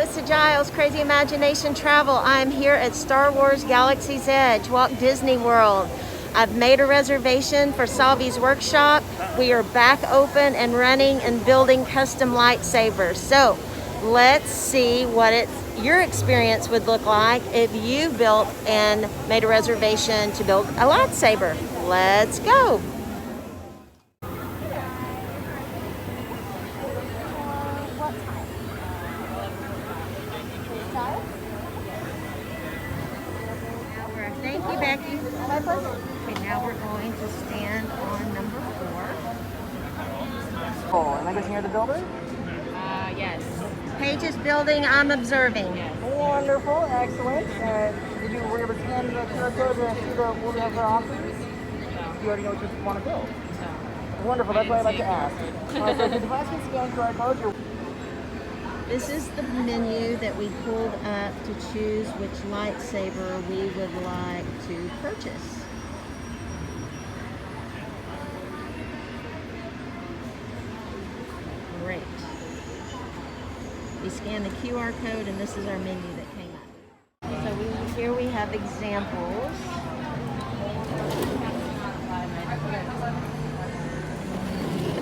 Melissa Giles, Crazy Imagination Travel. I'm here at Star Wars Galaxy's Edge, Walt Disney World. I've made a reservation for SAVI'S workshop. We are back open and running and building custom lightsabers. So let's see what your experience would look like if you built and made a reservation to build a lightsaber. Let's go. Thank you, Becky. My pleasure. Okay, now we're going to stand on number 4. Oh, am I guessing you're the builder? Yes. Paige is building, I'm observing. Yes. Wonderful, excellent. Were you able to scan the QR code to see what we have for offers? You already know what you want to build. Wonderful, that's why I like to ask. So the device can scan QR codes. This is the menu that we pulled up to choose which lightsaber we would like to purchase. Great. We scan the QR code and this is our menu that came up. So here we have examples.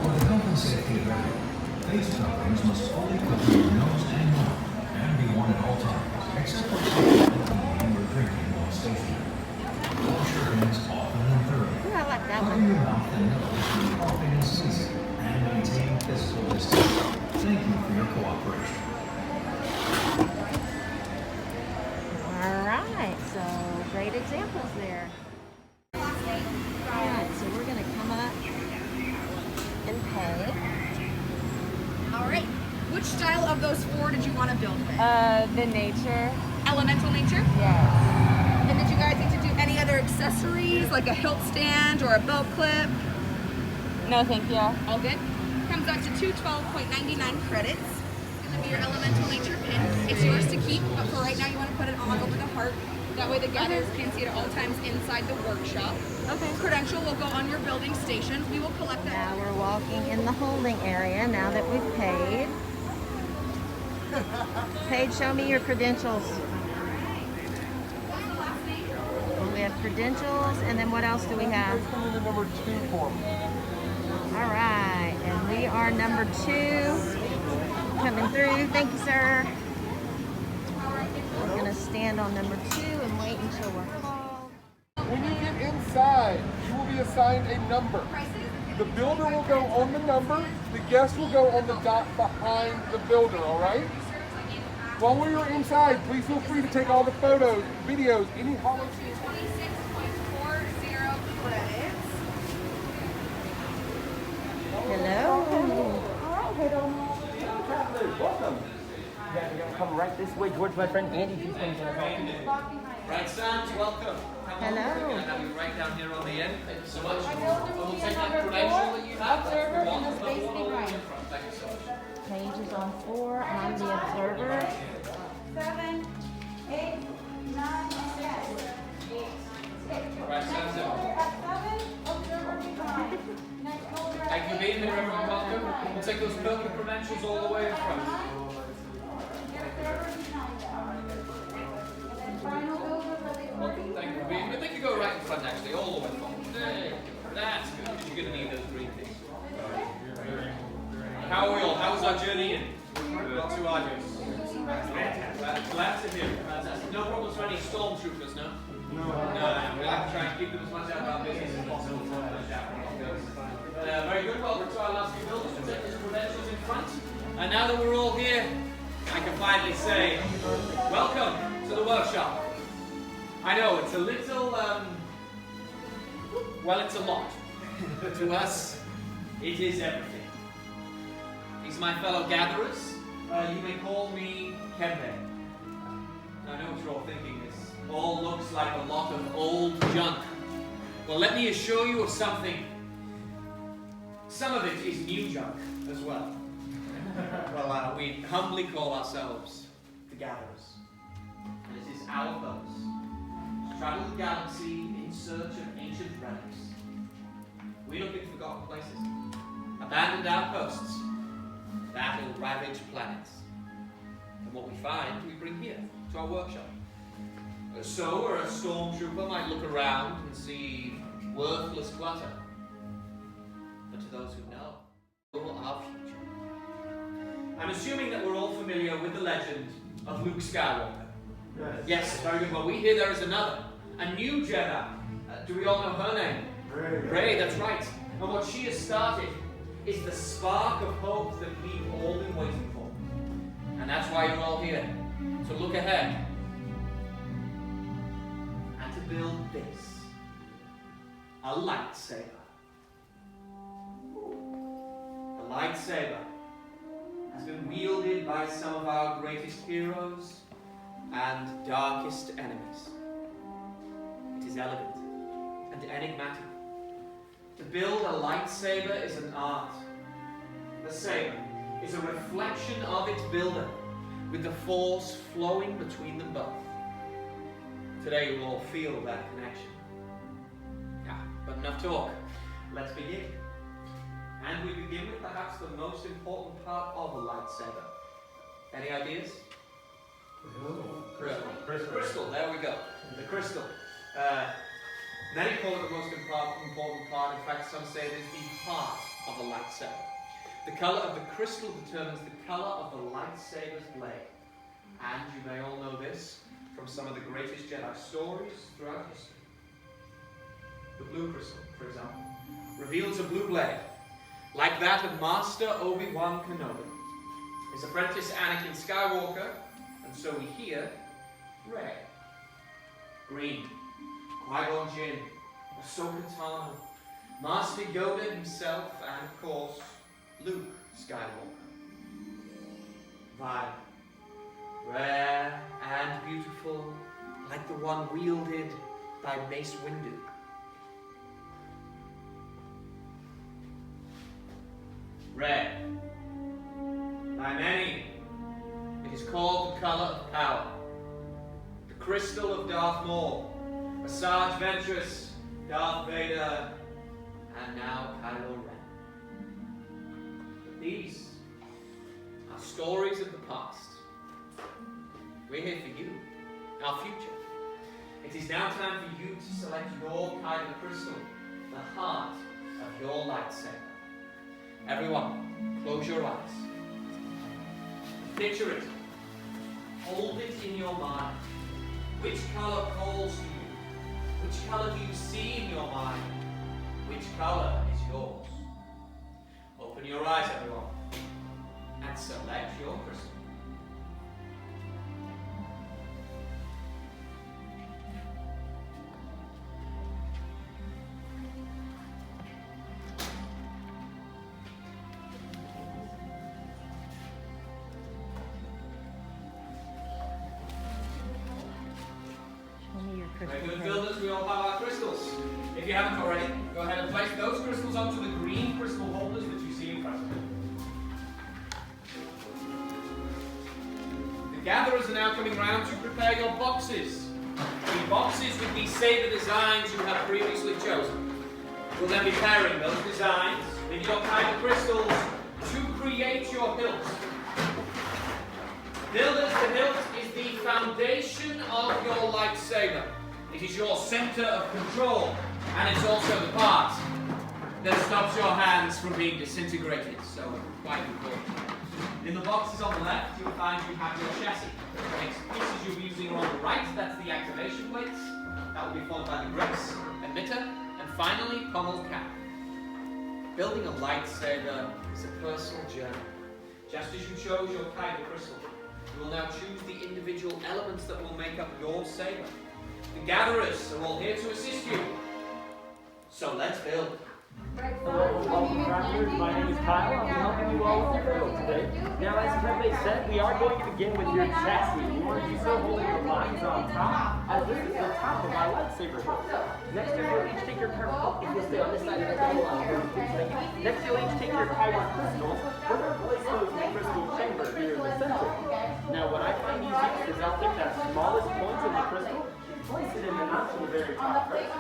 For the health and safety of everyone, face coverings must fully cover your nose and mouth and be worn at all times, except for eating or drinking while stationary. Wash your hands often and thoroughly. Ooh, I like that Cover one. your mouth and nose when coughing and sneezing, and maintain physical distance. Thank you for your cooperation. All right, so great examples there. All right, so we're going to come up and pay. All right. Which style of those 4 did you want to build with? The nature. Elemental nature? Yes. And did you guys need to do any other accessories, like a hilt stand or a belt clip? No, thank you. All good. Comes out to 212.99 credits. It's going to be your elemental nature pin. It's yours to keep, but for right now you want to put it on over the heart. That way the gatherers can see it at all times inside the workshop. Okay. Credential will go on your building station. We will collect that. Now we're walking in the holding area now that we've paid. Paige, show me your credentials. We have credentials, and then what else do we have? It's coming in number 2 for me. All right, and we are number 2 coming through. Thank you, sir. We're gonna stand on number 2 and wait until we're called. When you get inside, you will be assigned a number. The builder will go on the number, the guest will go on the dot behind the builder, all right? While we are inside, please feel free to take all the photos, videos, any hollow. 26.40 credits. Hello. Welcome. You guys are going to come right this way. George, my friend Andy, she's going to Right, Sans, welcome. Hello. We're going to have you right down here on the end. Thank you so much. We'll take that credential that you have. That's the one. Number 1 all the way in front. Thank you so much. Paige is on 4. I'm the observer. 7, 8, 9, 10. Right, Sans. Thank you for being here, everyone. Welcome. We'll take those purple credentials all the way in front. Welcome. Thank you for being here. They can go right in front, actually, all the way forward. There. That's good, because you're going to need those green things. How are we all? How was our journey in? Not too arduous. Glad to hear it. Fantastic. No problems for any stormtroopers, no? No. We like to try and keep them as much out of our business as possible. Very good. Welcome to our last few buildings. We'll take those credentials in front. And now that we're all here, I can finally say, welcome to the workshop. I know, it's a little, well, it's a lot. To us, it is everything. These are my fellow gatherers. You may call me Kembe. I know what you're all thinking. This all looks like a lot of old junk. Well, let me assure you of something. Some of it is new junk as well. Well, we humbly call ourselves the Gatherers. And it is our purpose to travel the galaxy in search of ancient relics. We look in forgotten places, abandoned outposts, battle-ravaged planets. what we find, we bring here to our workshop. So, where a stormtrooper might look around and see worthless clutter. But to those who know our future. I'm assuming that we're all familiar with the legend of Luke Skywalker. Yes, very good. Well, we hear there is another, a new Jedi. Do we all know her name? Rey, that's right. And what she has started is the spark of hope that we've all been waiting for. And that's why you're all here, to look ahead and to build this, a lightsaber. The lightsaber has been wielded by some of our greatest heroes and darkest enemies. It is elegant and enigmatic. To build a lightsaber is an art. The saber is a reflection of its builder, with the force flowing between them both. Today you will all feel that connection. But enough talk. Let's begin. And we begin with perhaps the most important part of a lightsaber. Any ideas? Crystal, there we go. The crystal. Many call it the most important part. In fact, some say it is the heart of a lightsaber. The color of the crystal determines the color of the lightsaber's blade. And you may all know this from some of the greatest Jedi stories throughout history. The blue crystal, for example, reveals a blue blade, like that of Master Obi-Wan Kenobi, his apprentice Anakin Skywalker, and so we hear Rey. Green, Qui-Gon Jinn, Ahsoka Tano, Master Yoda himself, and of course, Luke Skywalker. Violet, rare and beautiful, like the one wielded by Mace Windu. Red, by many, it is called the color of power. The crystal of Darth Maul, Asajj Ventress, Darth Vader, and now Kylo Ren. But these are stories of the past. We're here for you, our future. It is now time for you to select your kyber crystal, the heart of your lightsaber. Everyone, close your eyes. Picture it. Hold it in your mind. Which color calls to you? Which color do you see in your mind? Which color is yours? Open your eyes, everyone, and select your crystal. Very good, builders, we all have our crystals. If you haven't already, go ahead and place those crystals onto the green crystal holders that you see in front of you. The gatherers are now coming round to prepare your boxes. The boxes with the saber designs you have previously chosen. We'll then be pairing those designs with your kyber crystals to create your hilt. Builders, the hilt is the foundation of your lightsaber. It is your center of control, and it's also the part that stops your hands from being disintegrated, so quite important. In the boxes on the left, you'll find you have your chassis. The next pieces you'll be using are on the right, that's the activation plates. That will be followed by the grips, emitter, and finally, pommel cap. Building a lightsaber is a personal journey. Just as you chose your kyber crystal, you will now choose the individual elements that will make up your saber. The gatherers are all here to assist you. So let's build. Hello, welcome travelers. My name is Kyle. I'll be helping you all with your build today. Now, as Pepe said, we are going to begin with your chassis. We want to do so holding the lines on top, as this is the top of our lightsaber hilt. Next, you'll each take your if you'll stay on this side of the table, next, you'll each take your kyber crystals. We're going to place those in the crystal chamber here in the center. Now, what I find easiest is I'll take that smallest point in the crystal, place it in the notch in the very top first.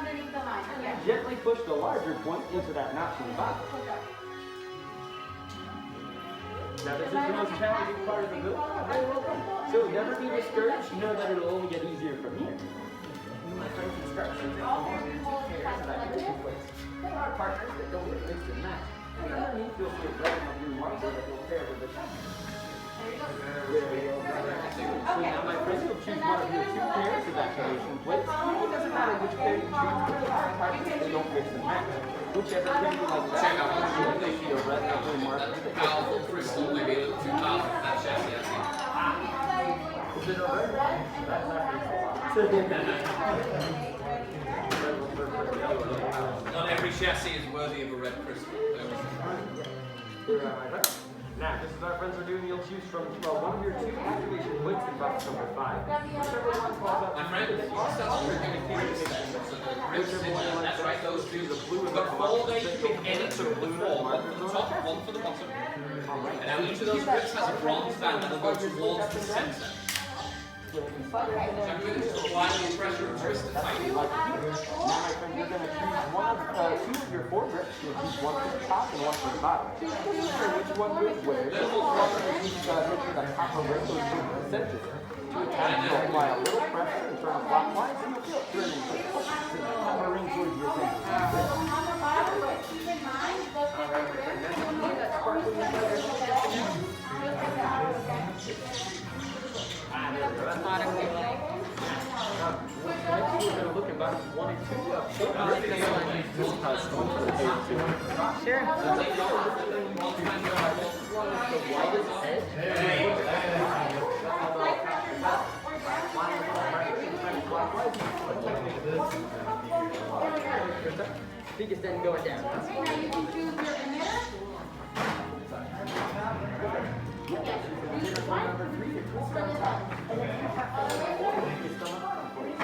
Gently push the larger point into that notch in the bottom. Now this is the most challenging part of the build. So never be discouraged. You know that it'll only get easier from here. My friends and instructions are more than 2 pairs of activation plates. They are partners that don't get mixed and matched. And underneath you'll see a red and blue marker that will pair with the chassis. So now my friends will choose one of your 2 pairs of activation plates. It doesn't matter which pair you choose, but they are partners that don't mix and match. Whichever pair you like to check out, they see a red and blue marker. Powerful crystal, maybe a little too powerful for that chassis, I think. Is it a red? That's not Not every chassis is worthy of a red crystal. Now, just as our friends are doing, you'll choose from one of your 2 activation plates in box number 5. Whichever one falls out. My friend, that's right, those two. But 4 there, you pick any 2 of the 4. One for the top, one for the bottom. And now each of those grips has a bronze band that will go towards the center. So I'm doing this to apply the pressure and twist the tight. Now, my friend, you're going to choose 2 of your 4 grips. You'll choose one for the top and one for the bottom. So which one goes where? Make sure that copper ring goes to the center. To attach, you'll apply a little pressure and turn clockwise, and you'll feel it turning quickly. So the copper ring towards your center. Next, we're going to look at box 1 and 2. Sure. Biggest end going down. Number 3, your twist on top. And then you have biggest on the bottom for you.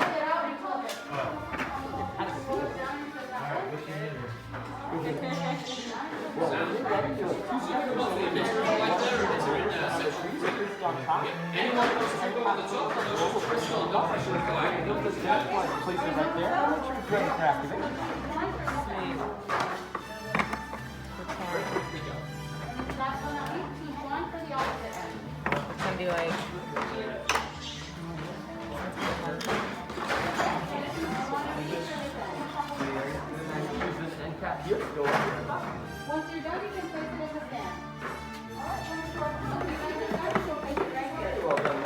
Anyone wants to go to the top of those crystal and not pressure the flag. You'll just place it right there. And make sure it's ready for activation. It's gonna be like. Once you're done, you can place it in the stand. Alright, once you're done, you can place it right here. Well done.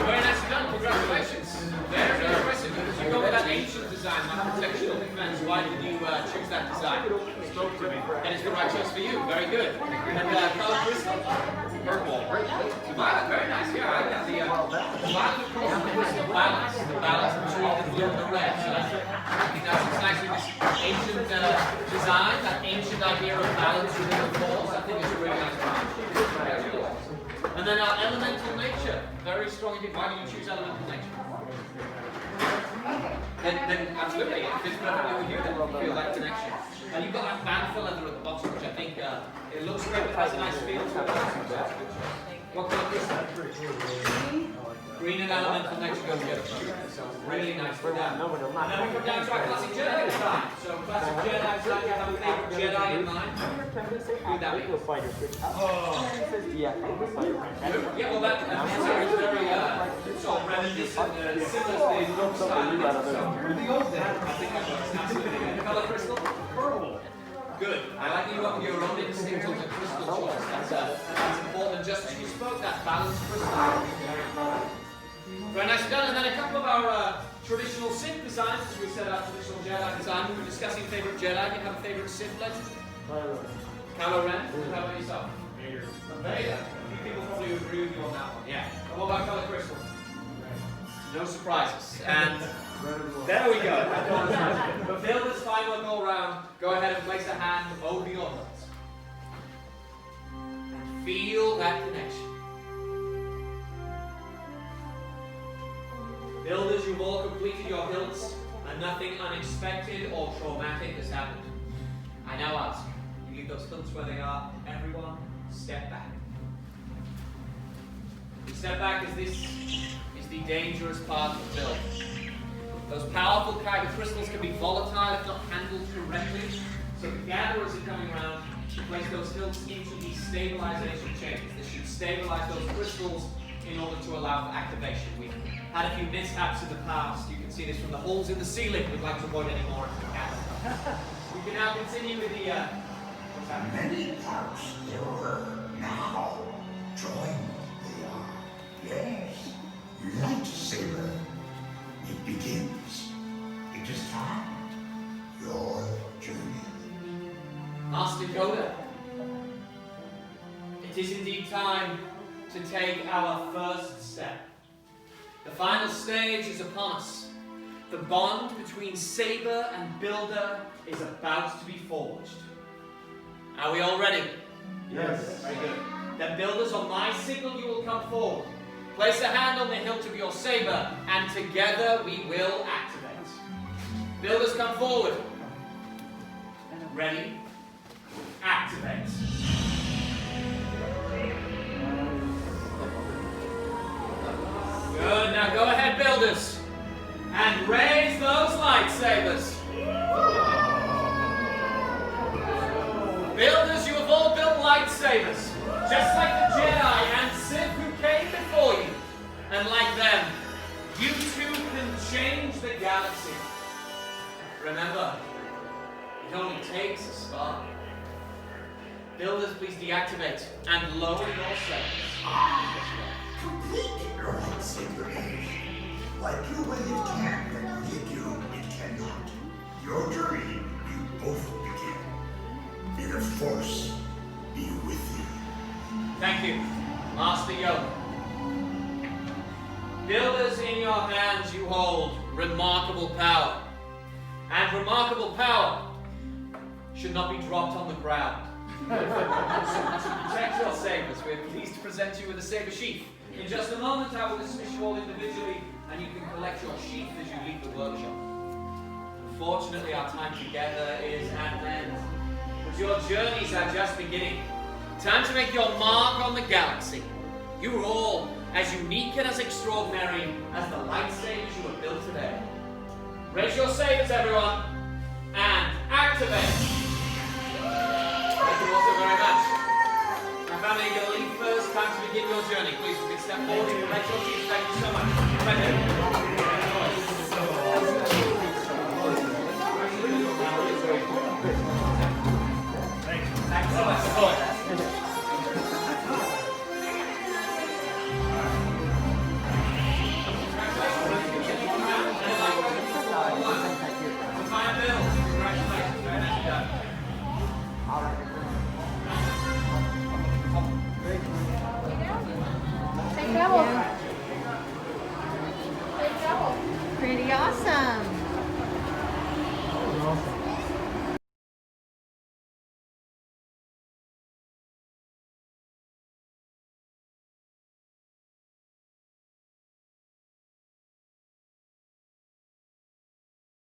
Very nicely done, congratulations. Very impressive. You go with that ancient design, like protection and defense. Why did you choose that design? And it's the right choice for you. Very good. And color crystal? Purple. Violet, very nice. Yeah, I got the violet, of course, the crystal balance. The balance between the blue and the red. So I think that's nice with this ancient design, that ancient idea of balance within the walls. I think it's a really nice balance. And then our elemental nature, very strong indeed. Why do you choose elemental nature? Then absolutely, it fits perfectly with you. Then you feel that connection. And you've got that band leather at the bottom, which I think it looks great. It has a nice feel to it. What color is that? Green and elemental nature go together. So really nice for that. And then we come down to our classic Jedi design. So classic Jedi design, you have a favorite Jedi in mind? Who that be? Yeah, well that answer is very sort of reminiscent, similar to the North Star. I think that's absolutely good. Color crystal? Purple. Good. I like that you have your own instinct on the crystal choice. That's important. Just as you spoke, that balanced crystal. Very nicely done. And then a couple of our traditional Sith designs, as we said, our traditional Jedi design. We were discussing favorite Jedi. Do you have a favorite Sith legend? Kylo Ren. How about yourself? Vader. Vader. A few people probably agree with you on that one. Yeah. And what about color crystal? No surprises. And there we go. But builders final go around. Go ahead and place a hand over your heart. And feel that connection. Builders, you've all completed your hilts and nothing unexpected or traumatic has happened. I now ask, you leave those hilts where they are. Everyone, step back. You step back as this is the dangerous part of the build. Those powerful kyber crystals can be volatile if not handled correctly. So the gatherers are coming around to place those hilts into the stabilization chambers. This should stabilize those crystals in order to allow for activation. We've had a few mishaps in the past. You can see this from the holes in the ceiling. We'd like to avoid any more if we can. We can now continue with the what's happening? Many parts silver now. Join they are. Yes. Lightsaber. It begins. It is time. Your journey. Master Yoda, it is indeed time to take our first step. The final stage is upon us. The bond between Saber and Builder is about to be forged. Are we all ready? Yes. Very good. Then Builders, on my signal you will come forward. Place a hand on the hilt of your saber, and together we will activate. Builders, come forward. Ready? Activate. Good, now go ahead, Builders, and raise those lightsabers. Builders, you have all built lightsabers, just like the Jedi and Sith who came before you. And like them, you too can change the galaxy. Remember, it only takes a spark. Builders, please deactivate and lower your sabers. Complete your lightsaber age. Like you will it can, but with you it cannot. Your journey, you both begin. May the Force be with you. Thank you, Master Yoda. Builders, in your hands you hold remarkable power. And remarkable power should not be dropped on the ground. So to protect your sabers, we're pleased to present you with a saber sheath. In just a moment, I will dismiss you all individually, and you can collect your sheath as you leave the workshop. Unfortunately, our time together is at an end, but your journeys are just beginning. Time to make your mark on the galaxy. You are all as unique and as extraordinary as the lightsabers you have built today. Raise your sabers, everyone, and activate. Thank you all so very much. My family, you're going to leave first. Time to begin your journey. Please, you can step forward and collect your sheath. Thank you so much. Thank you.